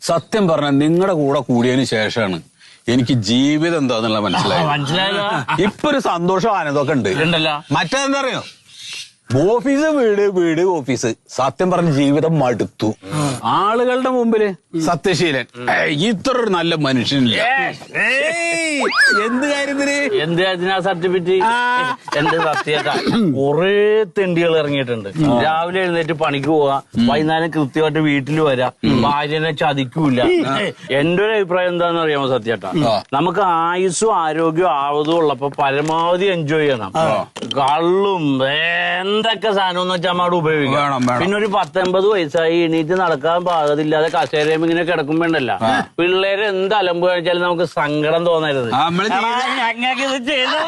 സത്യം പറഞ്ഞ നിങ്ങളുടെ കൂടെ കൂടിയതിന് ശേഷമാണ് എനിക്ക് ജീവിതം എന്താന്നുള്ള മനസ്സിലായല്ലോ. ഇപ്പൊ ഒരു സന്തോഷം ആനന്ദമൊക്കെ ഉണ്ട്. മറ്റേതെന്താ അറിയോ, ഓഫീസ് വീട് ഓഫീസ്. സത്യം പറഞ്ഞ ജീവിതം മടുത്തു. ആളുകളുടെ മുമ്പില് സത്യശീലൻ, ഇത്ര ഒരു നല്ല മനുഷ്യനില്ല. എന്ത് കാര്യത്തിന് സർട്ടിഫിക്കറ്റ് എന്റെ സത്യത കൊറേ തെണ്ടികൾ ഇറങ്ങിയിട്ടുണ്ട്. രാവിലെ എഴുന്നേറ്റ് പണിക്ക് പോവാ, വൈകുന്നേരം കൃത്യമായിട്ട് വീട്ടിൽ വരാ, ഭാര്യനെ ചതിക്കൂല. എന്റെ ഒരു അഭിപ്രായം എന്താണെന്ന് അറിയാമോ സത്യേട്ടാ, നമുക്ക് ആയുസ്സും ആരോഗ്യവും ആവതും ഉള്ളപ്പോ പരമാവധി എൻജോയ് ചെയ്യണം. കള്ളും എന്തൊക്കെ സാധനം എന്ന് വെച്ചാൽ അവിടെ ഉപയോഗിക്കണം. പിന്നെ ഒരു 19 വയസ്സായി എണീറ്റ് നടക്കാൻ പാകത്തില്ലാതെ കസേരയും ഇങ്ങനെ കിടക്കുമ്പോണ്ടല്ല, പിള്ളേര് എന്ത് അലമ്പ് കഴിച്ചാലും നമുക്ക് സങ്കടം തോന്നരുത്. ഞങ്ങൾക്ക് ഇത് ചെയ്തു